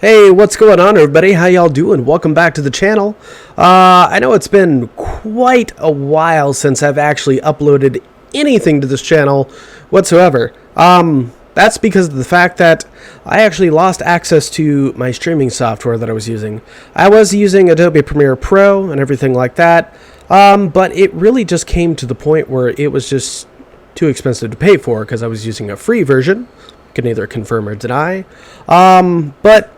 Hey, what's going on, everybody? How y'all doing? Welcome back to the channel. I know it's been quite a while since I've actually uploaded anything to this channel whatsoever. That's because of the fact that I actually lost access to my streaming software that I was using. I was using Adobe Premiere Pro and everything like that, but it really just came to the point where it was just too expensive to pay for because I was using a free version. Can neither confirm or deny. But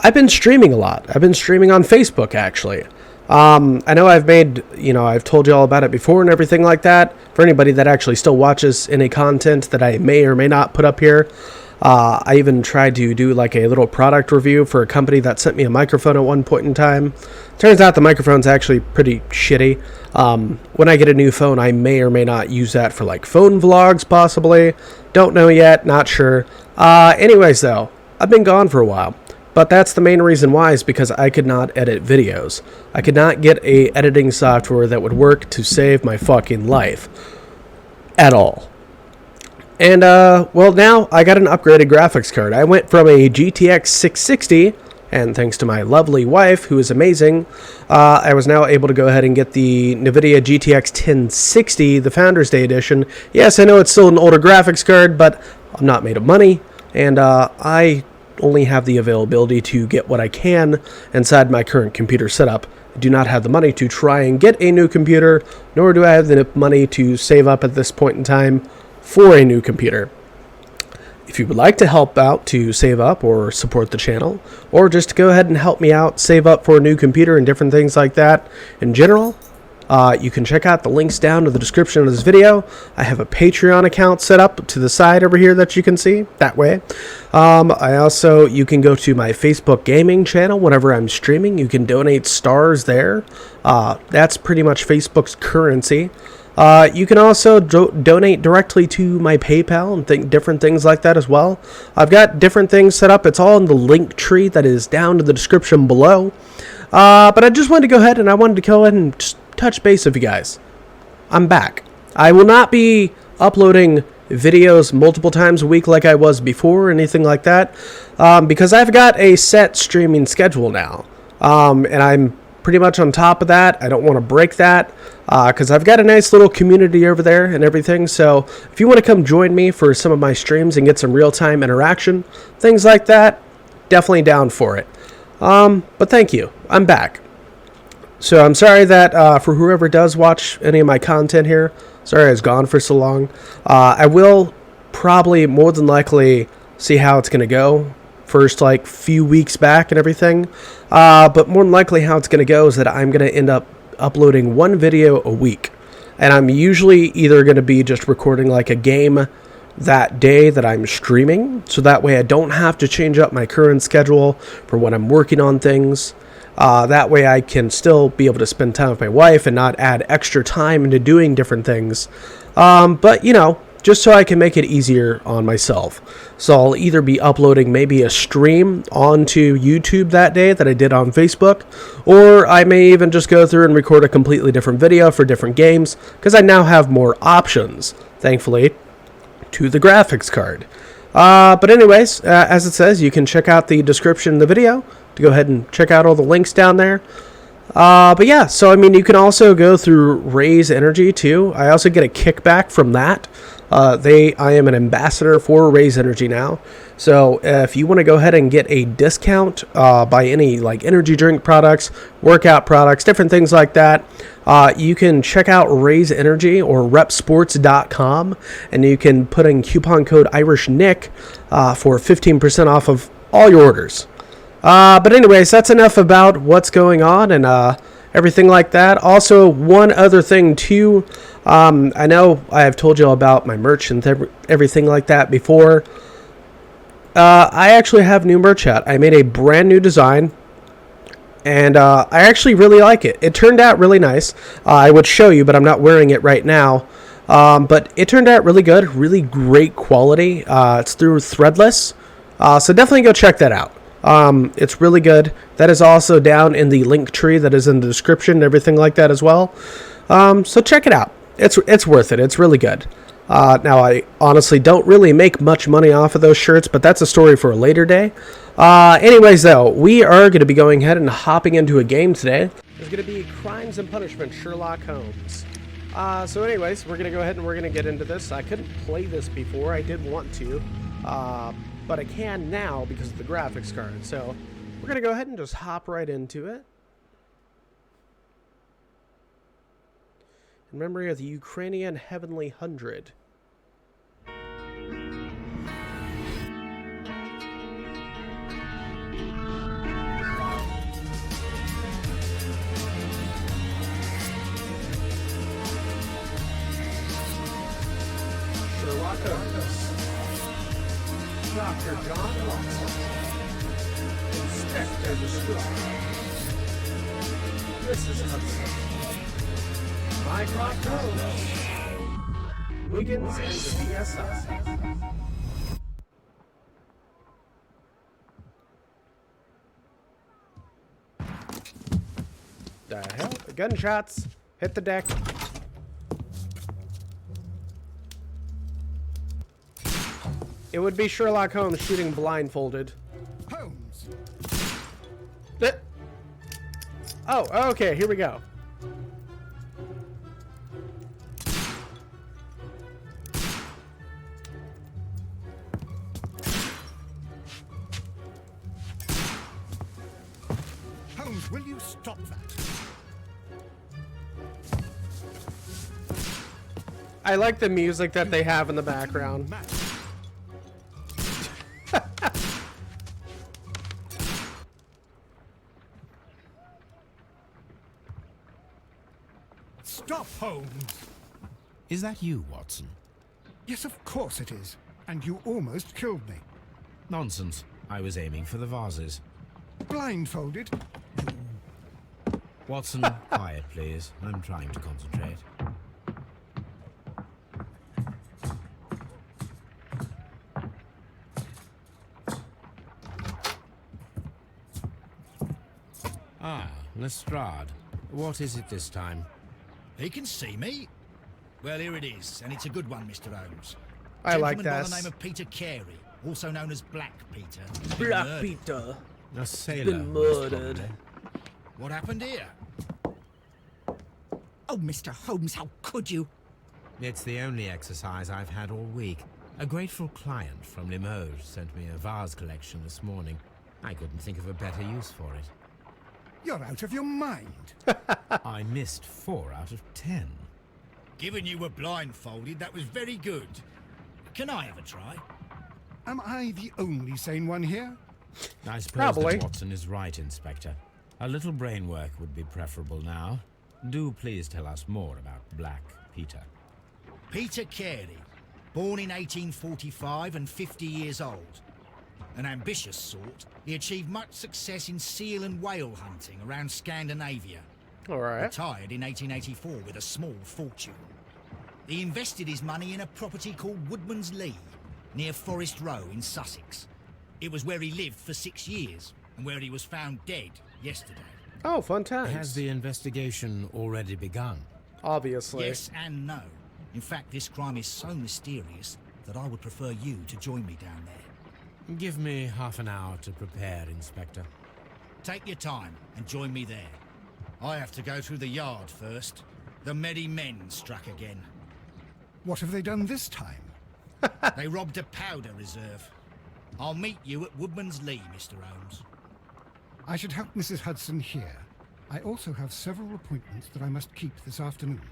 I've been streaming a lot. I've been streaming on Facebook, actually. I know I've told you all about it before and everything like that. For anybody that actually still watches any content that I may or may not put up here, I even tried to do like a little product review for a company that sent me a microphone at one point in time. Turns out the microphone's actually pretty shitty. When I get a new phone, I may or may not use that for like phone vlogs, possibly. Don't know yet, not sure. Anyways, though, I've been gone for a while. But that's the main reason why, is because I could not edit videos. I could not get a editing software that would work to save my fucking life. At all. And, well, now I got an upgraded graphics card. I went from a GTX 660, and thanks to my lovely wife, who is amazing, I was now able to go ahead and get the NVIDIA GTX 1060, the Founders Day edition. Yes, I know it's still an older graphics card, but I'm not made of money, and I only have the availability to get what I can inside my current computer setup. I do not have the money to try and get a new computer, nor do I have the money to save up at this point in time for a new computer. If you would like to help out to save up or support the channel, or just to go ahead and help me out, save up for a new computer and different things like that in general, you can check out the links down to the description of this video. I have a Patreon account set up to the side over here that you can see that way. You can go to my Facebook gaming channel whenever I'm streaming. You can donate stars there. That's pretty much Facebook's currency. You can also donate directly to my PayPal and different things like that as well. I've got different things set up. It's all in the link tree that is down to the description below. But I just wanted to go ahead and just touch base with you guys. I'm back. I will not be uploading videos multiple times a week like I was before or anything like that, because I've got a set streaming schedule now, and I'm pretty much on top of that. I don't want to break that, because I've got a nice little community over there and everything. So if you want to come join me for some of my streams and get some real-time interaction, things like that, definitely down for it. But thank you. I'm back. So I'm sorry that for whoever does watch any of my content here, sorry I was gone for so long. I will probably more than likely see how it's going to go first like few weeks back and everything. But more than likely how it's going to go is that I'm going to end up uploading one video a week. And I'm usually either going to be just recording like a game that day that I'm streaming, so that way I don't have to change up my current schedule for when I'm working on things. That way I can still be able to spend time with my wife and not add extra time into doing different things. But, you know, just so I can make it easier on myself. So I'll either be uploading maybe a stream onto YouTube that day that I did on Facebook, or I may even just go through and record a completely different video for different games, because I now have more options, thankfully, to the graphics card. But anyways, as it says, you can check out the description of the video to go ahead and check out all the links down there. But yeah, so I mean, you can also go through Raise Energy too. I also get a kickback from that. I am an ambassador for Raise Energy now. So if you want to go ahead and get a discount by any like energy drink products, workout products, different things like that, you can check out Raise Energy or repsports.com, and you can put in coupon code IrishNick for 15% off of all your orders. But anyways, that's enough about what's going on and everything like that. Also, one other thing too, I know I have told you all about my merch and everything like that before. I actually have new merch out. I made a brand new design, and I actually really like it. It turned out really nice. I would show you, but I'm not wearing it right now. But it turned out really good, really great quality. It's through Threadless, so definitely go check that out. It's really good. That is also down in the link tree that is in the description and everything like that as well. So check it out. It's worth it. It's really good. Now, I honestly don't really make much money off of those shirts, but that's a story for a later day. Anyways, though, we are going to be going ahead and hopping into a game today. It's going to be Crimes and Punishment, Sherlock Holmes. So anyways, we're going to go ahead and we're going to get into this. I couldn't play this before. I did want to, but I can now because of the graphics card. So we're going to go ahead and just hop right into it. In memory of the Ukrainian Heavenly Hundred. Sherlock Holmes. Dr. John Watson. Inspector Lestrade. Mrs. Hudson. Mycroft Holmes. Wiggins and the VSI. The hell? Gunshots. Hit the deck. It would be Sherlock Holmes shooting blindfolded. Holmes. Oh, okay, here we go. Holmes, will you stop that? I like the music that they have in the background. Stop, Holmes! Is that you, Watson? Yes, of course it is. And you almost killed me. Nonsense. I was aiming for the vases. Blindfolded? Watson, quiet, please. I'm trying to concentrate. Ah, Lestrade. What is it this time? He can see me. Well, here it is, and it's a good one, Mr. Holmes. I like Gentleman that. by the name of Peter Carey, also known as Black Peter. Black Peter. A sailor. Been most murdered. probably. What happened here? Oh, Mr. Holmes, how could you? It's the only exercise I've had all week. A grateful client from Limoges sent me a vase collection this morning. I couldn't think of a better use for it. You're out of your mind. I missed 4 out of 10. Given you were blindfolded, that was very good. Can I have a try? Am I the only sane one here? I suppose Probably. that Watson is right, Inspector. A little brain work would be preferable now. Do please tell us more about Black Peter. Peter Carey, born in 1845 and 50 years old. An ambitious sort, he achieved much success in seal and whale hunting around Scandinavia. Alright. Retired in 1884 with a small fortune. He invested his money in a property called Woodman's Lee, near Forest Row in Sussex. It was where he lived for 6 years, and where he was found dead yesterday. Oh, fun times. Has the investigation already begun? Obviously. Yes and no. In fact, this crime is so mysterious that I would prefer you to join me down there. Give me half an hour to prepare, Inspector. Take your time and join me there. I have to go through the yard first. The merry men struck again. What have they done this time? They robbed a powder reserve. I'll meet you at Woodman's Lee, Mr. Holmes. I should help Mrs. Hudson here. I also have several appointments that I must keep this afternoon.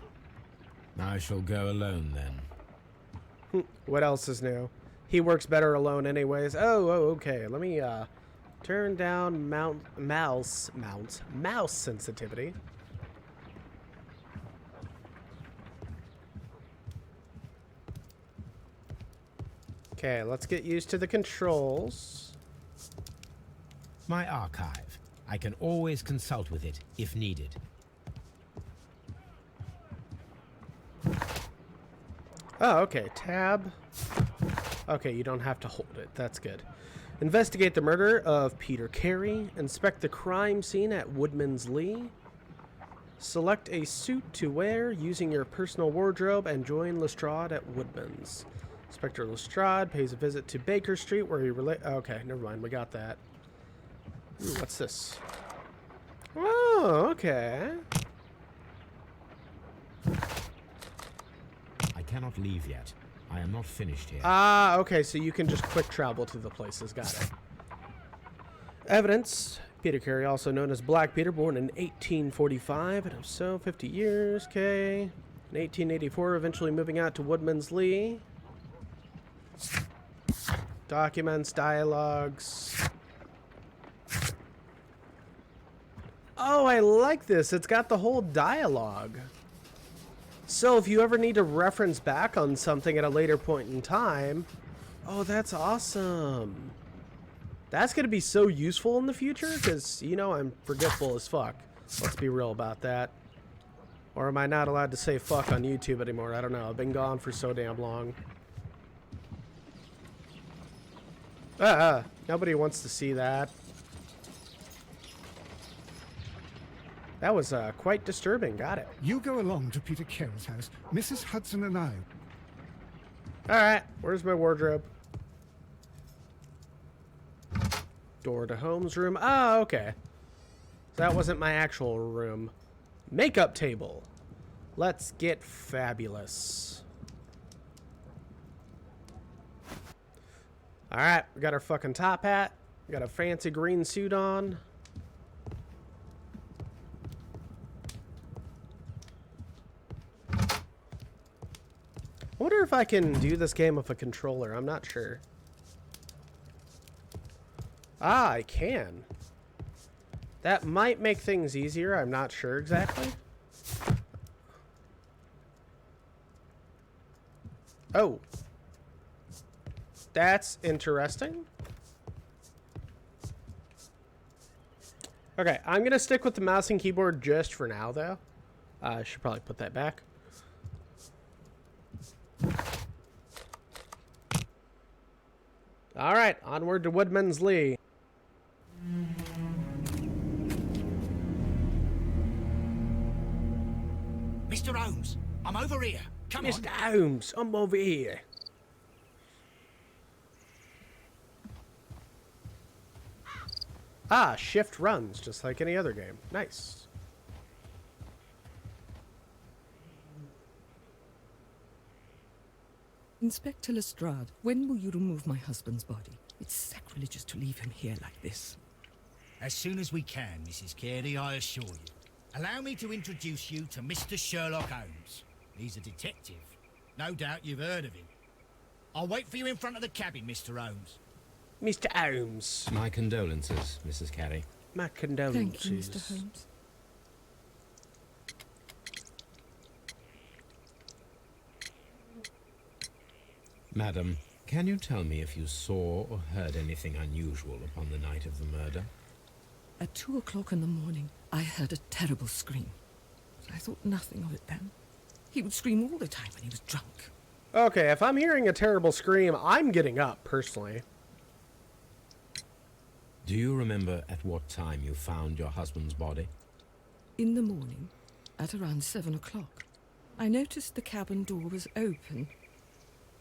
I shall go alone then. What else is new? He works better alone anyways. Oh, okay. Let me turn down mouse sensitivity. Okay, let's get used to the controls. My archive. I can always consult with it if needed. Oh, okay. Tab. Okay, you don't have to hold it. That's good. Investigate the murder of Peter Carey. Inspect the crime scene at Woodman's Lee. Select a suit to wear using your personal wardrobe and join Lestrade at Woodman's. Inspector Lestrade pays a visit to Baker Street where he okay, never mind. We got that. Ooh, what's this? Oh, okay. I cannot leave yet. I am not finished here. Ah, okay, so you can just quick travel to the places. Got it. Evidence. Peter Carey, also known as Black Peter, born in 1845, and if so, 50 years, okay. In 1884, eventually moving out to Woodman's Lee. Documents, dialogues. Oh, I like this. It's got the whole dialogue. So if you ever need to reference back on something at a later point in time, oh, that's awesome. That's going to be so useful in the future because, you know, I'm forgetful as fuck. Let's be real about that. Or am I not allowed to say fuck on YouTube anymore? I don't know. I've been gone for so damn long. Nobody wants to see that. That was quite disturbing. Got it. You go along to Peter Carey's house. Mrs. Hudson and I... Alright, where's my wardrobe? Door to Holmes' room. Oh, okay. That wasn't my actual room. Makeup table. Let's get fabulous. Alright, we got our fucking top hat. We got a fancy green suit on. I wonder if I can do this game with a controller. I'm not sure. Ah, I can. That might make things easier. I'm not sure exactly. Oh. That's interesting. Okay, I'm going to stick with the mouse and keyboard just for now, though. I should probably put that back. Alright, onward to Woodman's Lee. Mr. Holmes, I'm over here. Come on. Mr. Holmes, I'm over here. Ah, shift runs, just like any other game. Nice. Inspector Lestrade, when will you remove my husband's body? It's sacrilegious to leave him here like this. As soon as we can, Mrs. Carey, I assure you. Allow me to introduce you to Mr. Sherlock Holmes. He's a detective. No doubt you've heard of him. I'll wait for you in front of the cabin, Mr. Holmes. Mr. Holmes. My condolences, Mrs. Carey. My condolences. Thank you, Mr. Holmes. Madam, can you tell me if you saw or heard anything unusual upon the night of the murder? At 2 o'clock in the morning, I heard a terrible scream. I thought nothing of it then. He would scream all the time when he was drunk. Okay, if I'm hearing a terrible scream, I'm getting up, personally. Do you remember at what time you found your husband's body? In the morning, at around 7 o'clock, I noticed the cabin door was open,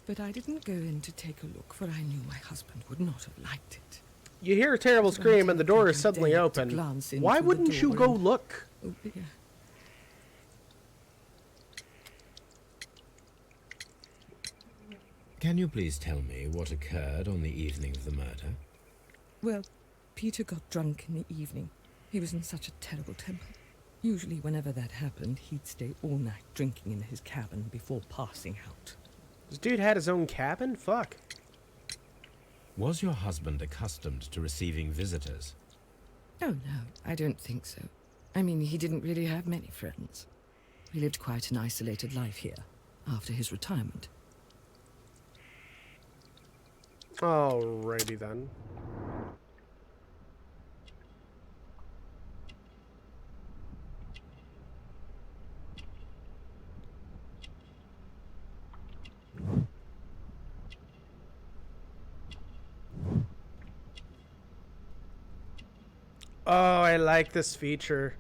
but I didn't go in to take a look, for I knew my husband would not have liked it. You hear a terrible scream and the door is suddenly Dared to open. glance into Why the wouldn't you door go and- look? Oh dear. Can you please tell me what occurred on the evening of the murder? Well, Peter got drunk in the evening. He was in such a terrible temper. Usually whenever that happened, he'd stay all night drinking in his cabin before passing out. This dude had his own cabin? Fuck. Was your husband accustomed to receiving visitors? Oh no, I don't think so. I mean, he didn't really have many friends. He lived quite an isolated life here, after his retirement. Alrighty then. Oh, I like this feature.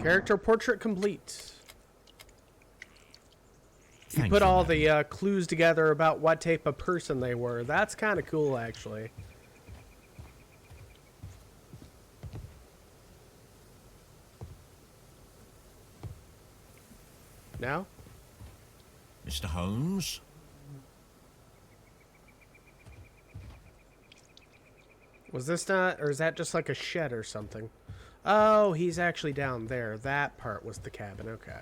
Character portrait complete. You Thank put you, all madam. the clues together about what type of person they were. That's kind of cool, actually. Now? Mr. Holmes? Was this not, or is that just like a shed or something? Oh, he's actually down there. That part was the cabin. Okay.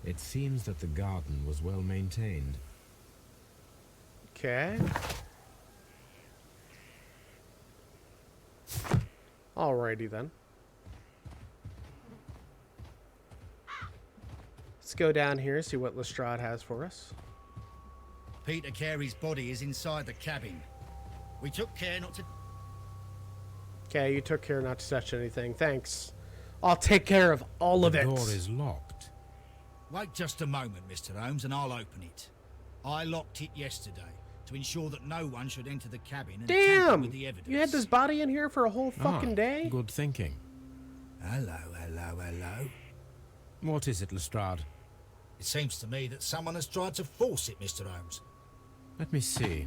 It seems that the garden was well maintained. Okay. Alrighty then. Let's go down here, see what Lestrade has for us. Peter Carey's body is inside the cabin. We took care not to... Okay, you took care not to touch anything. Thanks. I'll take care of all of The it. door is locked. Wait just a moment, Mr. Holmes, and I'll open it. I locked it yesterday to ensure that no one should enter the cabin and tamper Damn! with the evidence. You had this body in here for a whole fucking day? Good thinking. Hello, hello, hello. What is it, Lestrade? It seems to me that someone has tried to force it, Mr. Holmes. Let me see.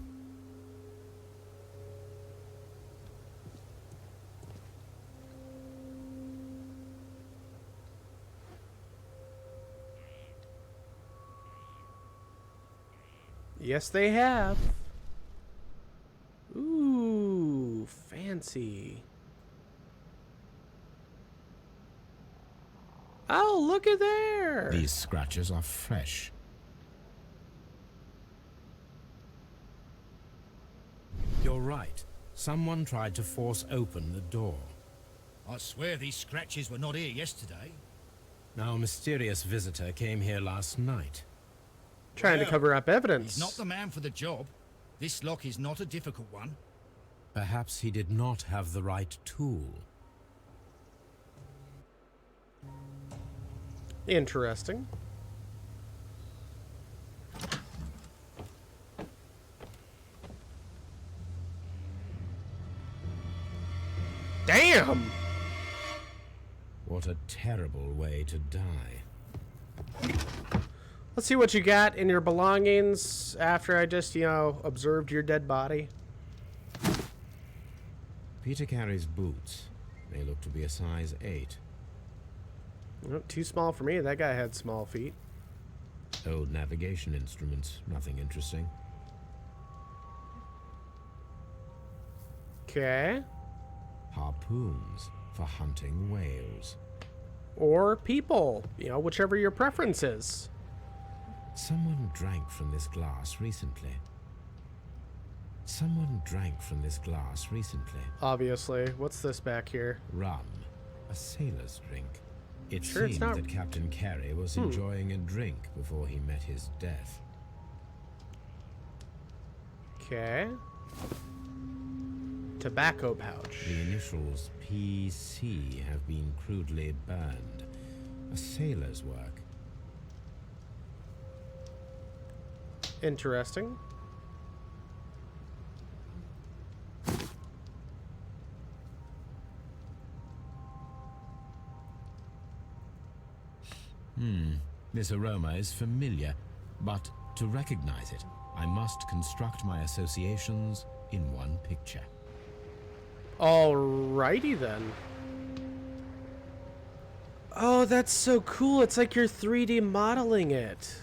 Yes, they have. Ooh, fancy. Oh, look at there. These scratches are fresh. You're right. Someone tried to force open the door. I swear these scratches were not here yesterday. Now, a mysterious visitor came here last night. Trying to Well, cover up evidence. He's not the man for the job. This lock is not a difficult one. Perhaps he did not have the right tool. Interesting. Damn! What a terrible way to die. Let's see what you got in your belongings after I just, observed your dead body. Peter Carey's boots. They look to be a size 8. Oh, too small for me. That guy had small feet. Old navigation instruments. Nothing interesting. Okay. Harpoons for hunting whales. Or people. Whichever your preference is. Someone drank from this glass recently. Someone drank from this glass recently. Obviously. What's this back here? Rum. A sailor's drink. It Sure, it's seemed not- that Captain Carey was enjoying a drink before he met his death. Okay. Tobacco pouch. The initials PC have been crudely burned. A sailor's work. Interesting. This aroma is familiar, but to recognize it, I must construct my associations in one picture. Alrighty then. Oh, that's so cool. It's like you're 3D modeling it.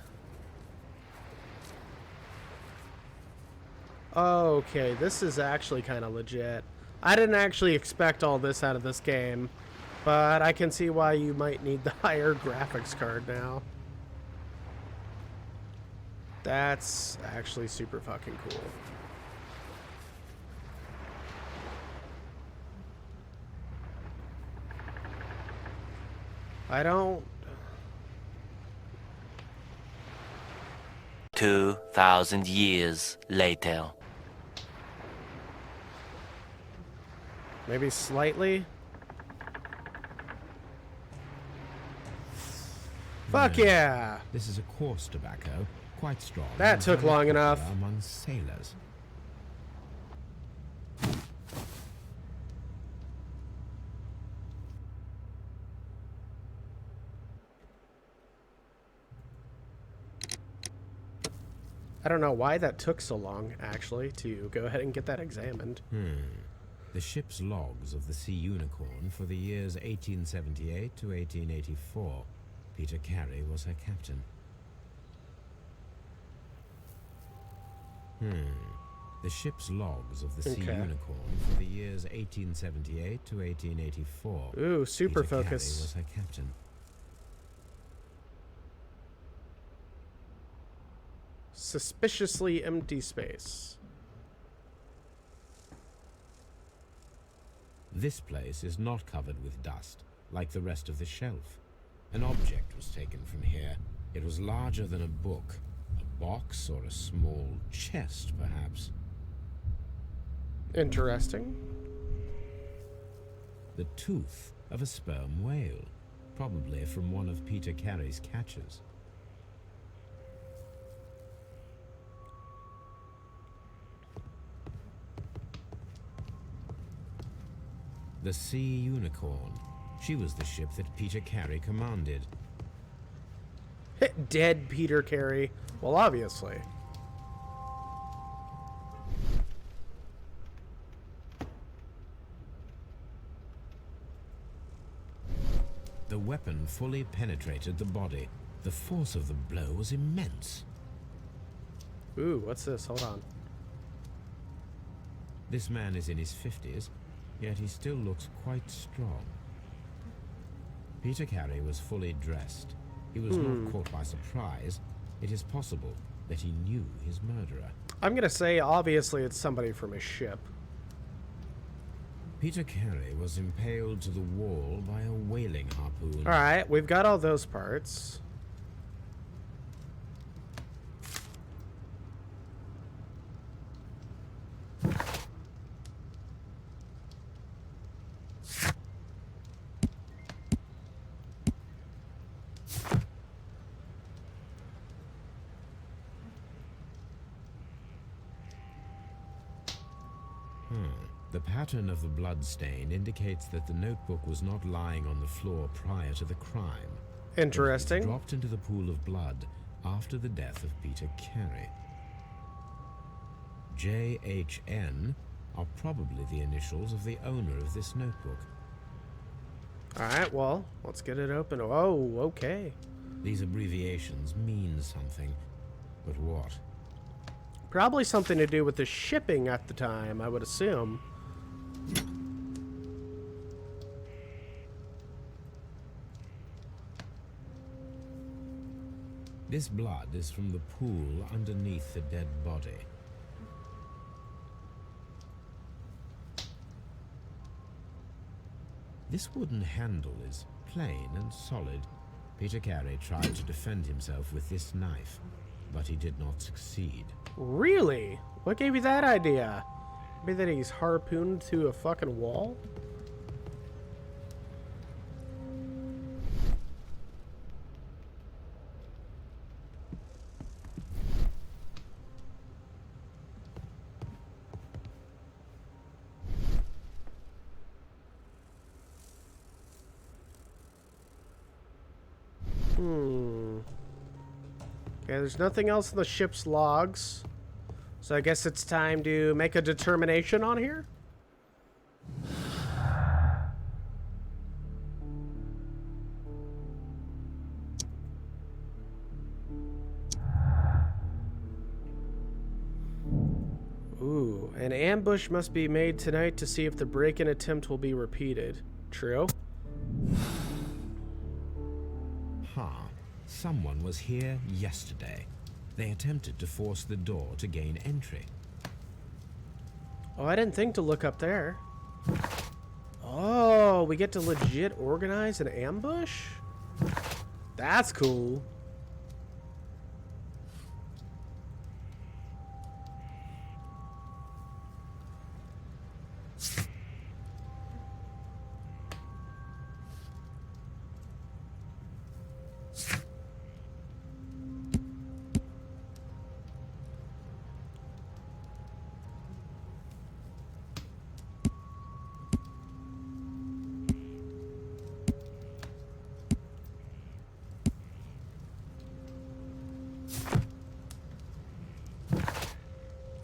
Okay, this is actually kind of legit. I didn't actually expect all this out of this game, but I can see why you might need the higher graphics card now. That's actually super fucking cool. I don't... 2,000 years later. Maybe slightly? Fuck yeah! This is a coarse tobacco, quite strong. That and took very long popular enough. among sailors. I don't know why that took so long, actually, to go ahead and get that examined. The ship's logs of the Sea Unicorn for the years 1878 to 1884. Peter Carey was her captain. The ship's logs of the Sea Okay. Unicorn for the years 1878 to 1884. Ooh, super Peter Carey focus. was her captain. Suspiciously empty space. This place is not covered with dust, like the rest of the shelf. An object was taken from here. It was larger than a book. A box or a small chest, perhaps. Interesting. The tooth of a sperm whale, probably from one of Peter Carey's catches. The Sea Unicorn. She was the ship that Peter Carey commanded. Dead Peter Carey. Well, obviously. The weapon fully penetrated the body. The force of the blow was immense. Ooh, what's this? Hold on. This man is in his 50s, yet he still looks quite strong. Peter Carey was fully dressed. He was not caught by surprise. It is possible that he knew his murderer. I'm gonna say, obviously, it's somebody from a ship. Peter Carey was impaled to the wall by a whaling harpoon. Alright, we've got all those parts. The pattern of the blood stain indicates that the notebook was not lying on the floor prior to the crime. Interesting. It dropped into the pool of blood after the death of Peter Carey. JHN are probably the initials of the owner of this notebook. Alright, well, let's get it open. Oh, okay. These abbreviations mean something, but what? Probably something to do with the shipping at the time, I would assume. This blood is from the pool underneath the dead body. This wooden handle is plain and solid. Peter Carey tried to defend himself with this knife, but he did not succeed. Really? What gave you that idea? Maybe that he's harpooned to a fucking wall? Okay, there's nothing else in the ship's logs. So I guess it's time to make a determination on here? Ooh, an ambush must be made tonight to see if the break-in attempt will be repeated. True? Someone was here yesterday. They attempted to force the door to gain entry. Oh, I didn't think to look up there. Oh, we get to legit organize an ambush? That's cool.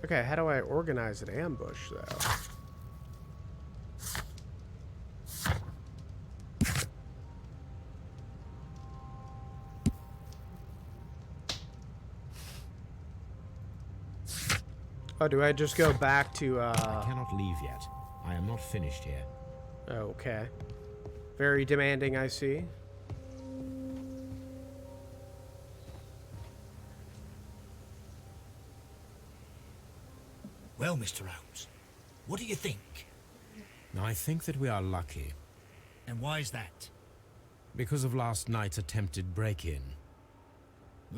Okay, how do I organize an ambush, though? Oh, do I just go back to, I cannot leave yet. I am not finished here. Okay. Very demanding, I see. Well, Mr. Holmes, what do you think? I think that we are lucky And why is that? because of last night's attempted break-in.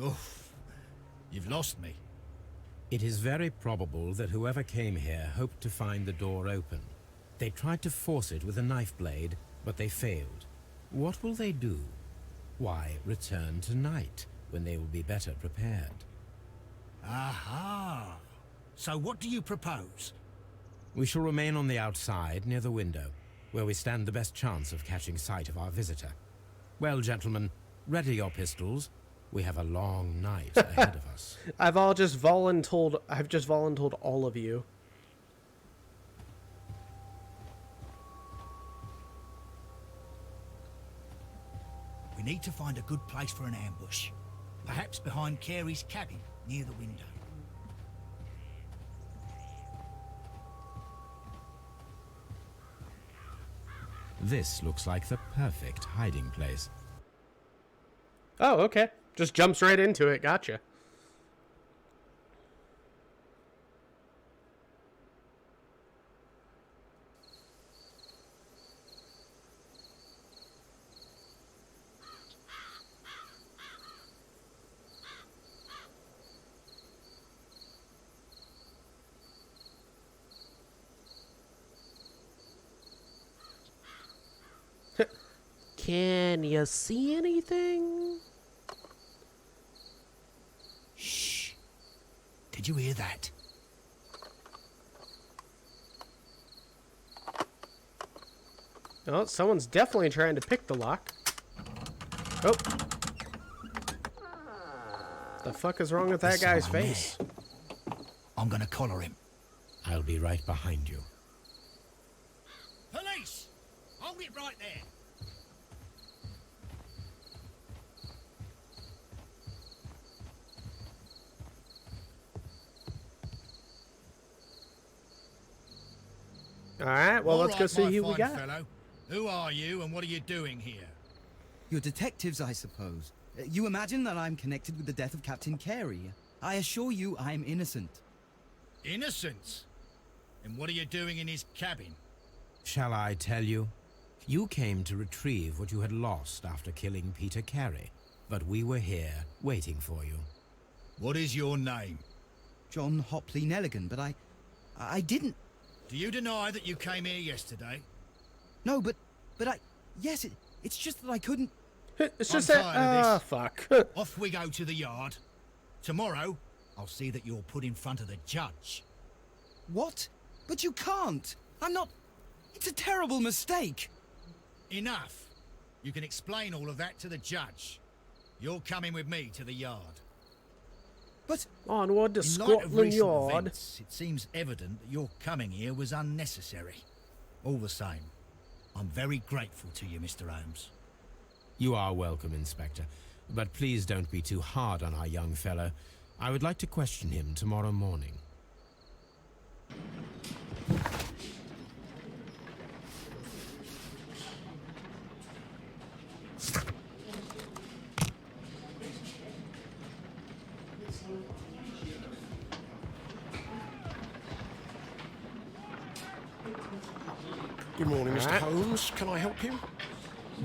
Oof, you've lost me. It is very probable that whoever came here hoped to find the door open. They tried to force it with a knife blade, but they failed. What will they do? Why, return tonight, when they will be better prepared. Aha! So what do you propose? We shall remain on the outside, near the window, where we stand the best chance of catching sight of our visitor. Well, gentlemen, ready your pistols. We have a long night ahead of us. I've just voluntold all of you. We need to find a good place for an ambush. Perhaps behind Carey's cabin, near the window. This looks like the perfect hiding place. Oh, okay. Just jumps right into it. Gotcha. Can you see anything? Shh! Did you hear that? Oh, someone's definitely trying to pick the lock. Oh. The fuck is wrong with that guy's face? I'm gonna collar him. I'll be right behind you. Police! Hold it right there! Alright, well, let's go see who we fine got. fellow. Who are you and what are you doing here? You're detectives, I suppose. You imagine that I'm connected with the death of Captain Carey. I assure you I'm innocent. Innocent? And what are you doing in his cabin? Shall I tell you? You came to retrieve what you had lost after killing Peter Carey, but we were here, waiting for you. What is your name? John Hopley Nelligan, but I didn't... Do you deny that you came here yesterday? No, but yes, it's just that I couldn't... It's just I'm that... tired of this. Fuck. Off we go to the yard. Tomorrow, I'll see that you're put in front of the judge. What? But you can't! I'm not... It's a terrible mistake! Enough. You can explain all of that to the judge. You're coming with me to the yard. But... Onward to In light of Scotland recent Yard. events, it seems evident that your coming here was unnecessary. All the same, I'm very grateful to you, Mr. Holmes. You are welcome, Inspector, but please don't be too hard on our young fellow. I would like to question him tomorrow morning. Good morning, Mr. Alright. Holmes. Can I help you?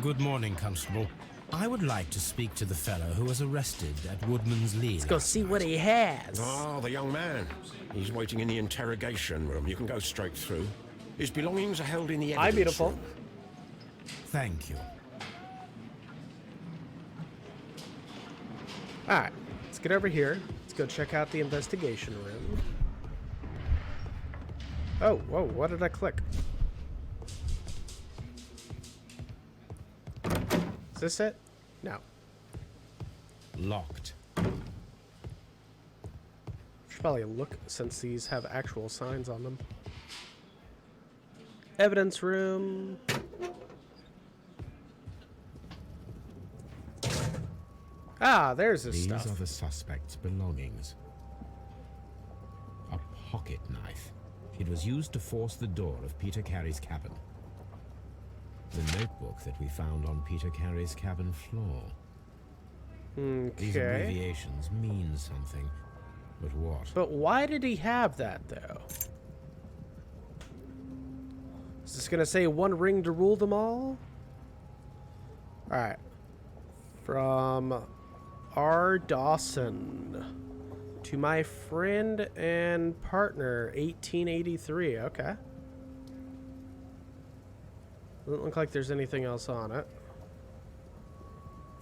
Good morning, Constable. I would like to speak to the fellow who was arrested at Woodman's Lee. Let's go see what he has. Ah, the young man. He's waiting in the interrogation room. You can go straight through. His belongings are held in the Hi, evidence beautiful. room. Thank you. Alright, let's get over here. Let's go check out the investigation room. Oh, whoa, what did I click? Is this it? No. Locked. Should probably look since these have actual signs on them. Evidence room. Ah, there's his stuff. These are the suspect's belongings. A pocket knife. It was used to force the door of Peter Carey's cabin. The notebook that we found on Peter Carey's cabin floor. These Okay. abbreviations mean something, but what? But why did he have that, though? Is this gonna say one ring to rule them all? Alright. From R. Dawson. To my friend and partner, 1883. Okay. Doesn't look like there's anything else on it.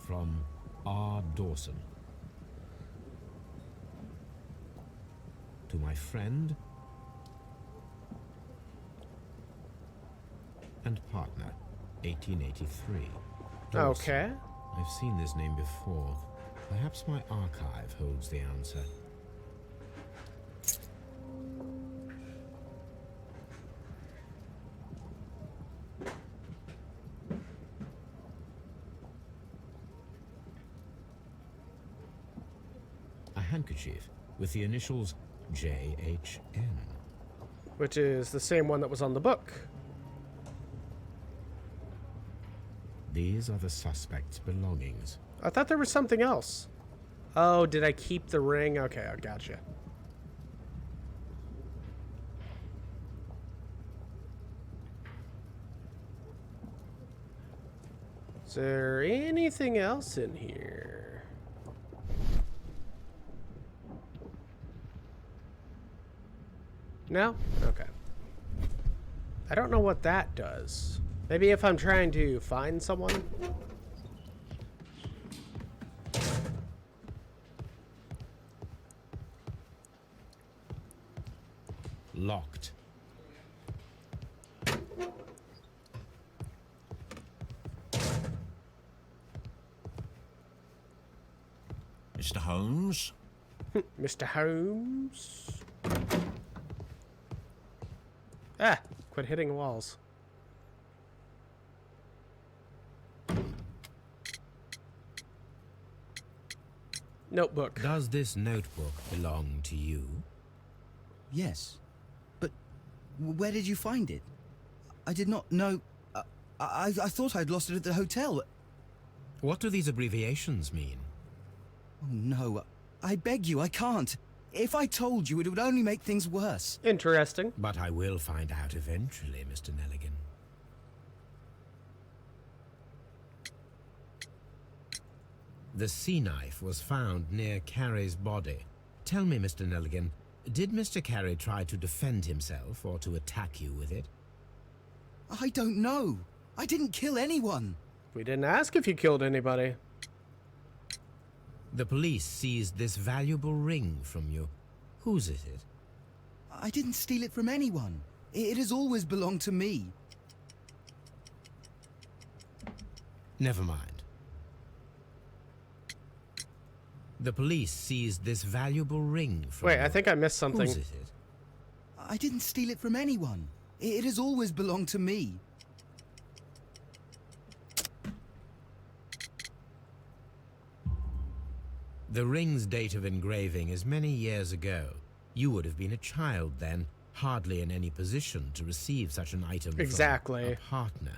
From R. Dawson. To my friend and partner, 1883. Dawson. Okay. I've seen this name before. Perhaps my archive holds the answer. A handkerchief with the initials JHN. Which is the same one that was on the book. These are the suspect's belongings. I thought there was something else. Oh, did I keep the ring? Okay, I gotcha. Is there anything else in here? No? Okay. I don't know what that does. Maybe if I'm trying to find someone? Locked. Mr. Holmes? Mr. Holmes? Ah! Quit hitting walls. Notebook. Does this notebook belong to you? Yes. But where did you find it? I did not know... I thought I'd lost it at the hotel. What do these abbreviations mean? Oh, no. I beg you, I can't. If I told you, it would only make things worse. Interesting. But I will find out eventually, Mr. Nelligan. The sea knife was found near Carey's body. Tell me, Mr. Nelligan, did Mr. Carey try to defend himself or to attack you with it? I don't know. I didn't kill anyone. We didn't ask if you killed anybody. The police seized this valuable ring from you. Whose is it? I didn't steal it from anyone. It has always belonged to me. Never mind. The police seized this valuable ring from Wait, you. I think I missed something. Whose is it? I didn't steal it from anyone. It has always belonged to me. The ring's date of engraving is many years ago. You would have been a child then, hardly in any position to receive such an item Exactly. from a partner.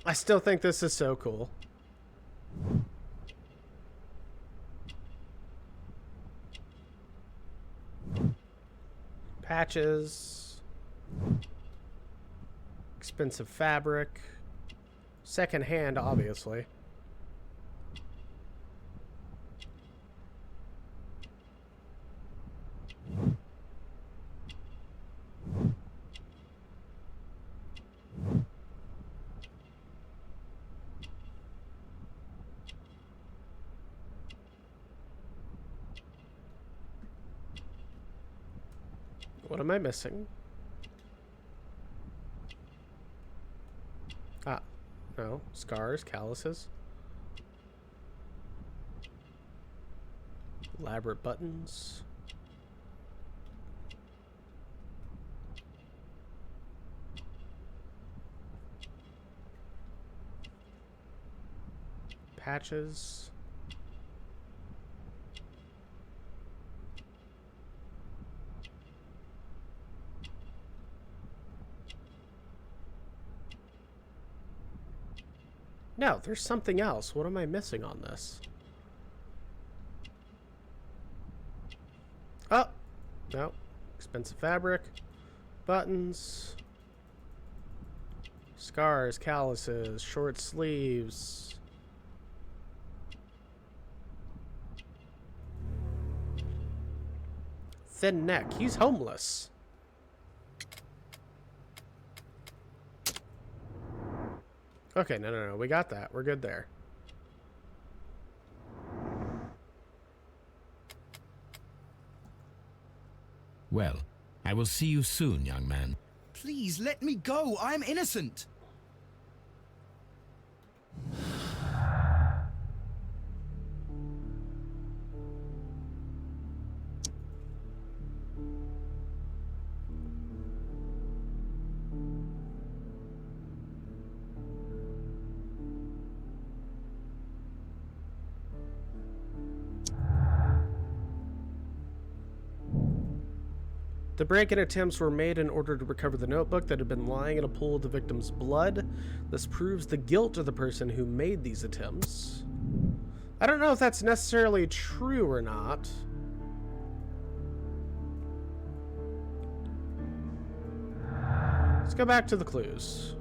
I still think this is so cool. Patches. Expensive fabric. Second hand, obviously. What am I missing? Ah, no. Scars, calluses. Elaborate buttons. Patches. No, there's something else. What am I missing on this? Oh! No. Expensive fabric. Buttons. Scars, calluses, short sleeves. Thin neck. He's homeless. Okay, no. We got that. We're good there. Well, I will see you soon, young man. Please let me go. I'm innocent. The break-in attempts were made in order to recover the notebook that had been lying in a pool of the victim's blood. This proves the guilt of the person who made these attempts. I don't know if that's necessarily true or not. Let's go back to the clues.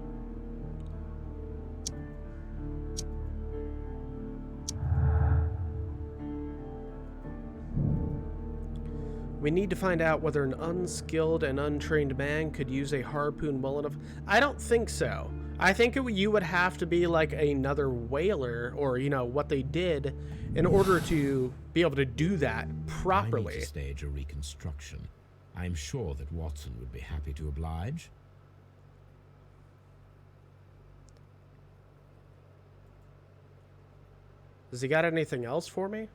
We need to find out whether an unskilled and untrained man could use a harpoon well enough. I don't think so. I think you would have to be like another whaler, or, you know, what they did in order to be able to do that properly. I need to stage a reconstruction. I'm sure that Watson would be happy to oblige. Has he got anything else for me?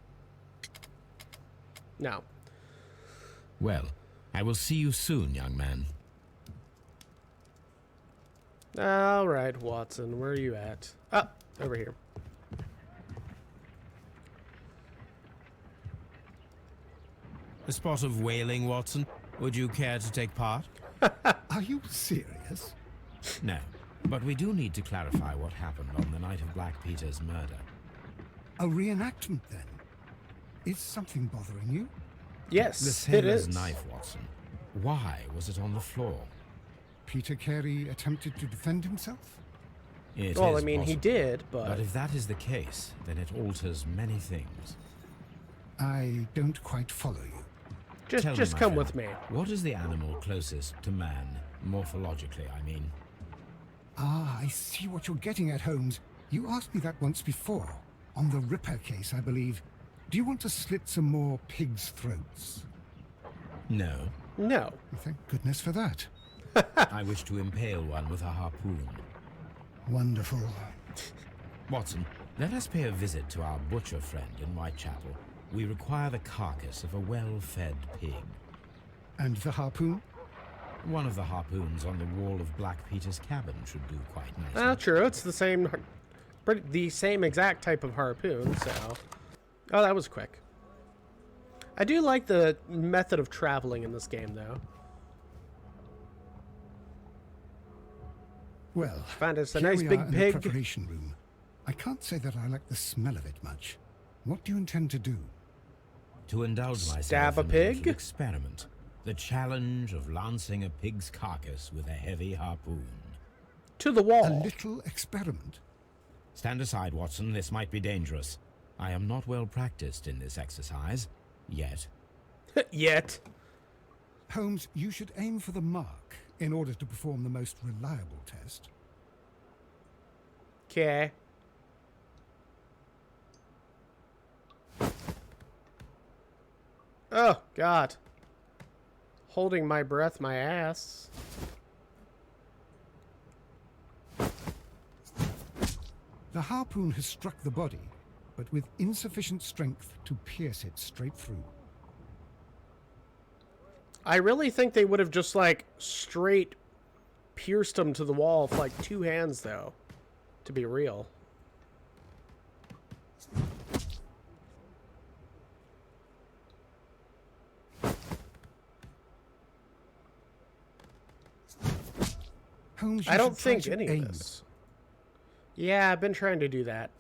No. Well, I will see you soon, young man. All right, Watson, where are you at? Ah, over here. A spot of whaling, Watson. Would you care to take part? Are you serious? No, but we do need to clarify what happened on the night of Black Peter's murder. A reenactment, then? Is something bothering you? Yes, The it sailor's is. knife, Watson. Why was it on the floor? Peter Carey attempted to defend himself? It Well, is I mean, he possible. did, But but... if that is the case, then it alters many things. I don't quite follow you. Tell Just my come friend, with me. What is the animal closest to man, morphologically, I mean? Ah, I see what you're getting at, Holmes. You asked me that once before. On the Ripper case, I believe. Do you want to slit some more pigs' throats? No. No. Thank goodness for that. I wish to impale one with a harpoon. Wonderful. Watson, let us pay a visit to our butcher friend in Whitechapel. We require the carcass of a well-fed pig. And the harpoon? One of the harpoons on the wall of Black Peter's cabin should do quite nicely. Ah, true. It's the same exact type of harpoon, so... Oh, that was quick. I do like the method of traveling in this game, though. Well, Find us a here nice we big are in the pig. preparation room. I can't say that I like the smell of it much. What do you intend to do? To indulge myself Stab a in pig? little experiment. The challenge of lancing a pig's carcass with a heavy harpoon. To the wall. A little experiment? Stand aside, Watson. This might be dangerous. I am not well practiced in this exercise. Yet. Yet. Holmes, you should aim for the mark in order to perform the most reliable test. Okay. Oh, God. Holding my breath, my ass. The harpoon has struck the body, but with insufficient strength to pierce it straight through. I really think they would have just, like, straight pierced him to the wall with, like, 2 hands, though, to be real. Holmes, you I don't should try think to any aim of this. Yeah, I've been trying to do that.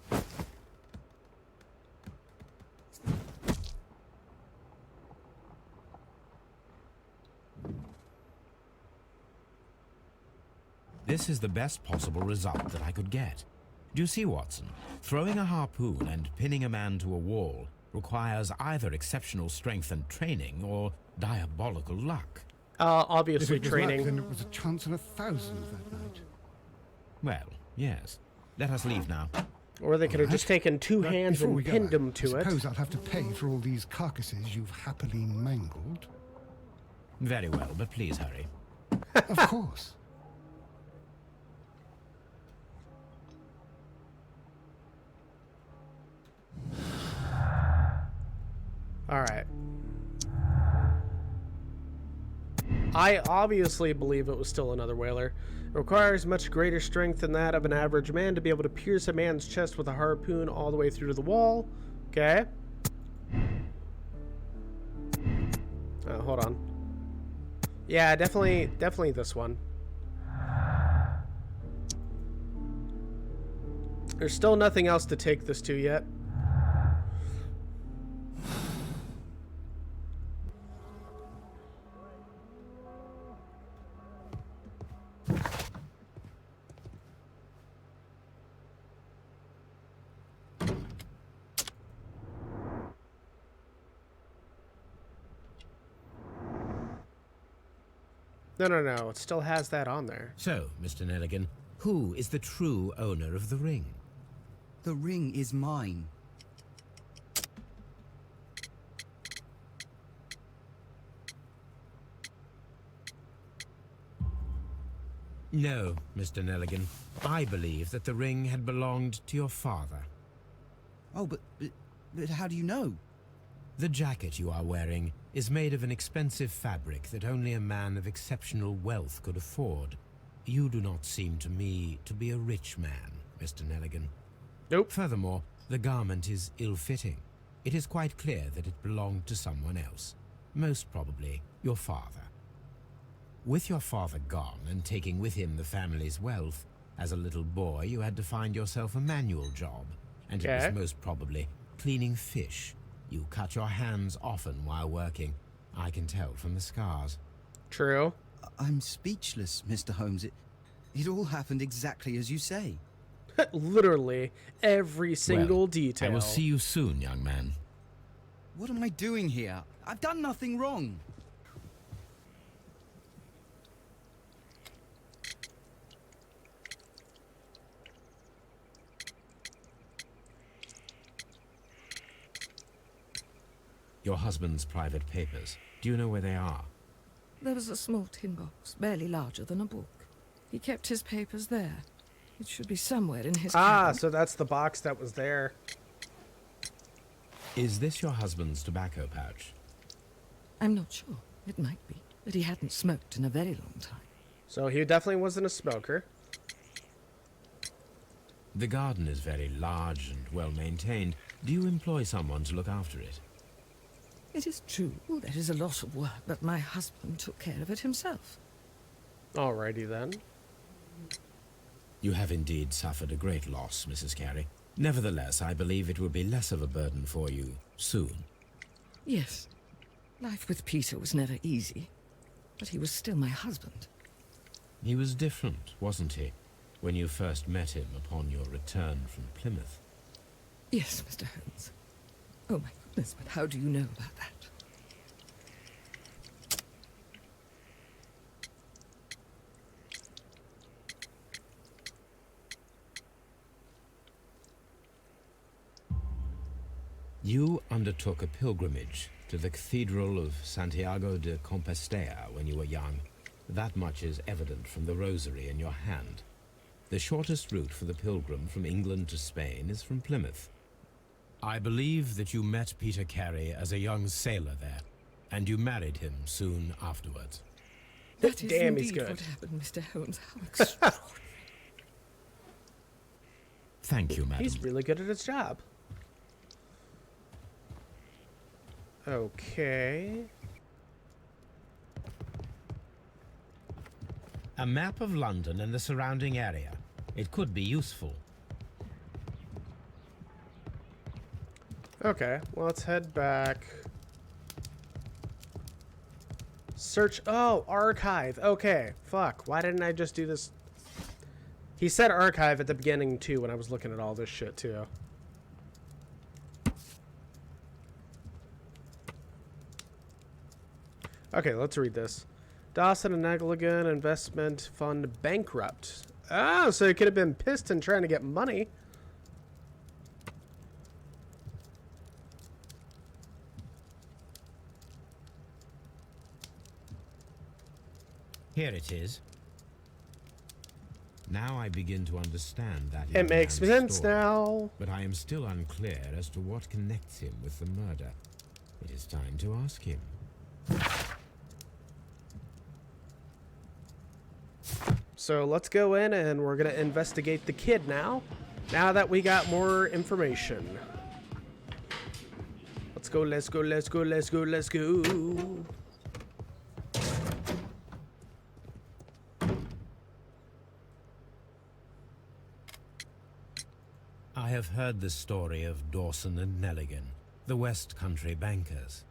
This is the best possible result that I could get. Do you see, Watson? Throwing a harpoon and pinning a man to a wall requires either exceptional strength and training or diabolical luck. Obviously If it was training. luck, then it was a chance in 1,000 that night. Well, yes. Let us leave now. Or they could have Alright. just taken 2 But hands before and we go, pinned him I to suppose it. I'll have to pay for all these carcasses you've happily mangled. Very well, but please hurry. Of course. Alright. I obviously believe it was still another whaler. It requires much greater strength than that of an average man to be able to pierce a man's chest with a harpoon all the way through to the wall. Okay. Hold on. Yeah, definitely this one. There's still nothing else to take this to yet. No. It still has that on there. So, Mr. Nelligan, who is the true owner of the ring? The ring is mine. No, Mr. Nelligan. I believe that the ring had belonged to your father. Oh, but how do you know? The jacket you are wearing is made of an expensive fabric that only a man of exceptional wealth could afford. You do not seem to me to be a rich man, Mr. Nelligan. Nope. Furthermore, the garment is ill-fitting. It is quite clear that it belonged to someone else, most probably your father. With your father gone and taking with him the family's wealth, as a little boy you had to find yourself a manual job, and it Okay. was most probably cleaning fish. You cut your hands often while working. I can tell from the scars. True. I'm speechless, Mr. Holmes. It all happened exactly as you say. Literally every single Well, detail. I will see you soon, young man. What am I doing here? I've done nothing wrong. Your husband's private papers. Do you know where they are? There was a small tin box, barely larger than a book. He kept his papers there. It should be somewhere in his cabin. So that's the box that was there. Is this your husband's tobacco pouch? I'm not sure. It might be, but he hadn't smoked in a very long time. So he definitely wasn't a smoker. The garden is very large and well maintained. Do you employ someone to look after it? It is true, there is a lot of work, but my husband took care of it himself. Alrighty then. You have indeed suffered a great loss, Mrs. Carey. Nevertheless, I believe it will be less of a burden for you soon. Yes, life with Peter was never easy, but he was still my husband. He was different, wasn't he, when you first met him upon your return from Plymouth? Yes, Mr. Holmes. Oh my goodness, but how do you know about that? You undertook a pilgrimage to the Cathedral of Santiago de Compostela when you were young. That much is evident from the rosary in your hand. The shortest route for the pilgrim from England to Spain is from Plymouth. I believe that you met Peter Carey as a young sailor there, and you married him soon afterwards. That is Damn, he's indeed good. what happened, Mr. Holmes. How extraordinary. Thank you, madam. He's really good at his job. Okay. A map of London and the surrounding area. It could be useful. Okay, well, let's head back. Search. Oh, archive. Okay, fuck. Why didn't I just do this? He said archive at the beginning, too, when I was looking at all this shit, too. Okay, let's read this. Dawson and Nagligan Investment Fund bankrupt. Oh, so he could have been pissed and trying to get money. Here it is. Now I begin to understand that. It makes sense now. But I am still unclear as to what connects him with the murder. It is time to ask him. So let's go in and we're going to investigate the kid now. Now that we got more information. Let's go, let's go, let's go, let's go, let's go. I have heard the story of Dawson and Nelligan, the West Country bankers.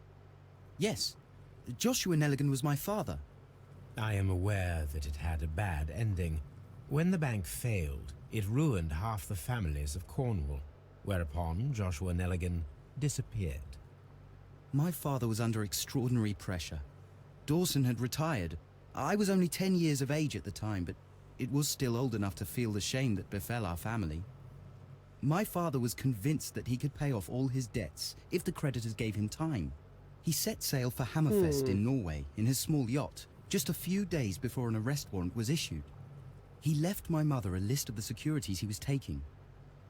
Yes, Joshua Nelligan was my father. I am aware that it had a bad ending. When the bank failed, it ruined half the families of Cornwall, whereupon Joshua Nelligan disappeared. My father was under extraordinary pressure. Dawson had retired. I was only 10 years of age at the time, but it was still old enough to feel the shame that befell our family. My father was convinced that he could pay off all his debts if the creditors gave him time. He set sail for Hammerfest in Norway in his small yacht, just a few days before an arrest warrant was issued. He left my mother a list of the securities he was taking.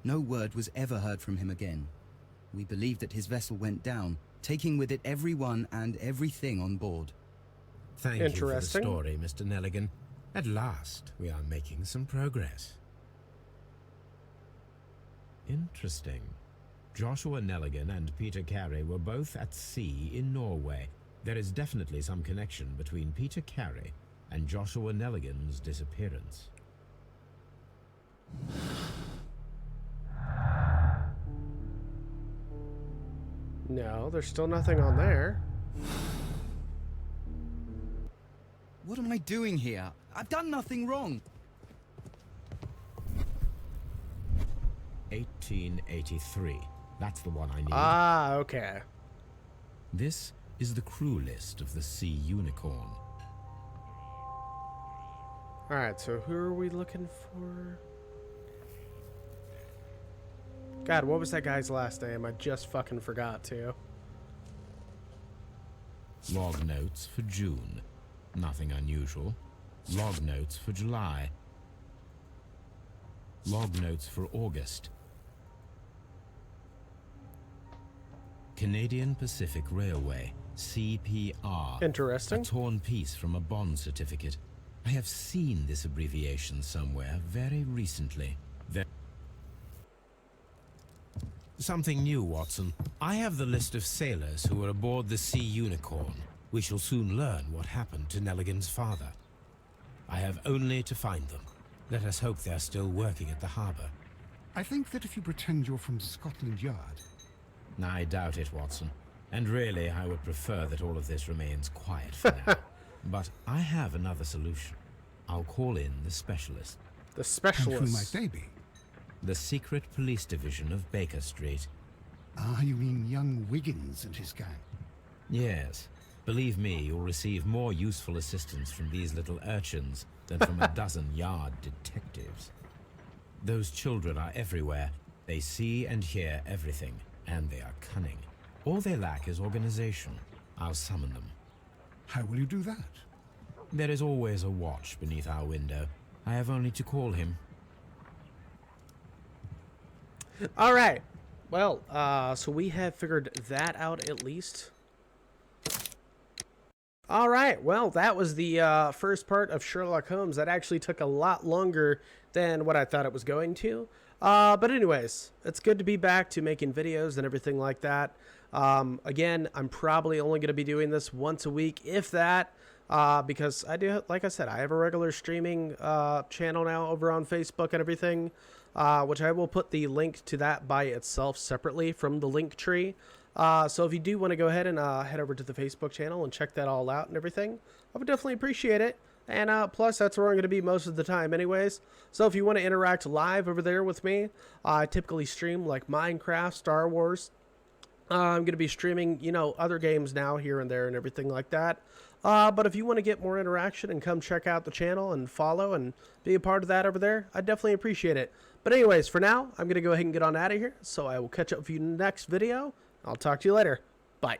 No word was ever heard from him again. We believe that his vessel went down, taking with it everyone and everything on board. Thank you for the story, Mr. Nelligan. At last, we are making some progress. Interesting. Joshua Nelligan and Peter Carey were both at sea in Norway. There is definitely some connection between Peter Carey and Joshua Nelligan's disappearance. No, there's still nothing on there. What am I doing here? I've done nothing wrong. 1883. That's the one I need. Ah, okay. This is the crew list of the Sea Unicorn. Alright, so who are we looking for? God, what was that guy's last name? I just fucking forgot to. Log notes for June. Nothing unusual. Log notes for July. Log notes for August. Canadian Pacific Railway, CPR. Interesting. A torn piece from a bond certificate. I have seen this abbreviation somewhere very recently. Something new, Watson. I have the list of sailors who were aboard the Sea Unicorn. We shall soon learn what happened to Nelligan's father. I have only to find them. Let us hope they're still working at the harbour. I think that if you pretend you're from Scotland Yard... I doubt it, Watson. And really, I would prefer that all of this remains quiet for now. But I have another solution. I'll call in the specialist. The specialist? And who might they be? The secret police division of Baker Street. Ah, you mean young Wiggins and his gang? Yes. Believe me, you'll receive more useful assistance from these little urchins than from a dozen yard detectives. Those children are everywhere. They see and hear everything, and they are cunning. All they lack is organization. I'll summon them. How will you do that? There is always a watch beneath our window. I have only to call him. Alright. Well, so we have figured that out at least. All right, well, that was the first part of Sherlock Holmes. That actually took a lot longer than what I thought it was going to. But anyways, it's good to be back to making videos and everything like that. Again, I'm probably only going to be doing this once a week, if that, because I do, like I said, I have a regular streaming channel now over on Facebook and everything, which I will put the link to that by itself separately from the link tree. So if you do want to go ahead and head over to the Facebook channel and check that all out and everything, I would definitely appreciate it. And plus, that's where I'm going to be most of the time anyways. So if you want to interact live over there with me, I typically stream like Minecraft, Star Wars. I'm going to be streaming, you know, other games now here and there and everything like that. But if you want to get more interaction and come check out the channel and follow and be a part of that over there, I definitely appreciate it. But anyways, for now, I'm going to go ahead and get on out of here. So I will catch up with you next video. I'll talk to you later. Bye.